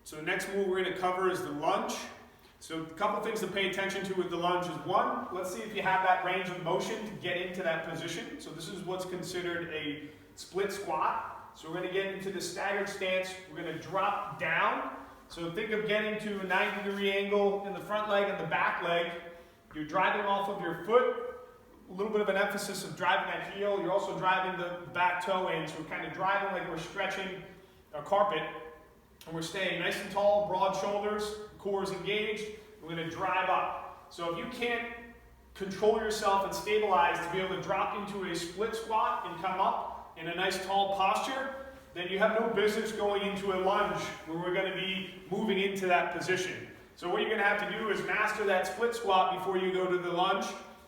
So the next move we're going to cover is the lunge. So a couple things to pay attention to with the lunge is one, let's see if you have that range of motion to get into that position. So this is what's considered a split squat. So we're going to get into the staggered stance. We're going to drop down. So think of getting to a 90-degree angle in the front leg and the back leg. You're driving off of your foot. A little bit of an emphasis of driving that heel. You're also driving the back toe in. So we're kind of driving like we're stretching a carpet. And we're staying nice and tall, broad shoulders, core is engaged. We're going to drive up. So if you can't control yourself and stabilize to be able to drop into a split squat and come up in a nice tall posture, then you have no business going into a lunge where we're going to be moving into that position. So what you're going to have to do is master that split squat before you go to the lunge.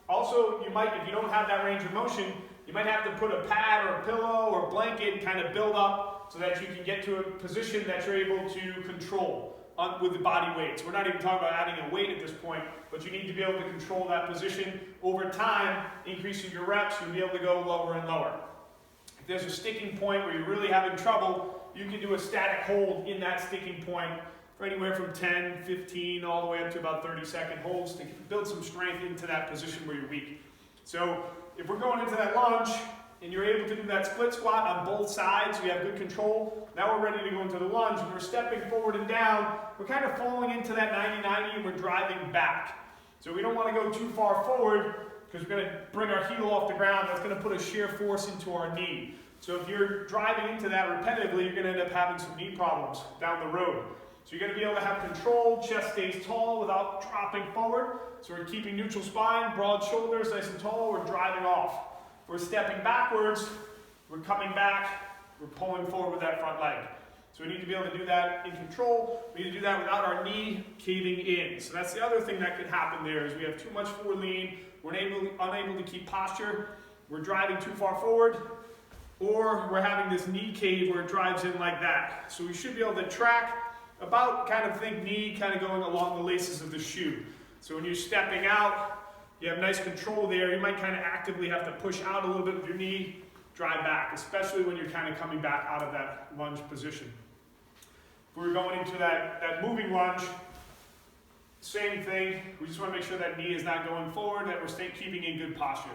Also, you might, if you don't have that range of motion, you might have to put a pad or a pillow or a blanket and kind of build up so that you can get to a position that you're able to control with the body weight. So we're not even talking about adding a weight at this point, but you need to be able to control that position over time, increasing your reps, you'll be able to go lower and lower. If there's a sticking point where you're really having trouble, you can do a static hold in that sticking point for anywhere from 10, 15, all the way up to about 30-second holds to build some strength into that position where you're weak. So if we're going into that lunge, and you're able to do that split squat on both sides, you have good control. Now we're ready to go into the lunge. When we're stepping forward and down, we're kind of falling into that 90-90 and we're driving back. So we don't want to go too far forward because we're going to bring our heel off the ground. That's going to put a shear force into our knee. So if you're driving into that repetitively, you're going to end up having some knee problems down the road. So you're going to be able to have control, chest stays tall without dropping forward. So we're keeping neutral spine, broad shoulders, nice and tall, we're driving off. We're stepping backwards, we're coming back, we're pulling forward with that front leg. So we need to be able to do that in control. We need to do that without our knee caving in. So that's the other thing that could happen there is we have too much forward lean, we're unable to keep posture, we're driving too far forward, or we're having this knee cave where it drives in like that. So we should be able to track about, kind of think knee kind of going along the laces of the shoe. So when you're stepping out, you have nice control there. You might kind of actively have to push out a little bit with your knee, drive back, especially when you're kind of coming back out of that lunge position. If we're going into that moving lunge, same thing. We just want to make sure that knee is not going forward, that we're keeping in good posture,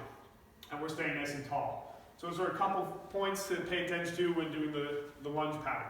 and we're staying nice and tall. So those are a couple points to pay attention to when doing the lunge pattern.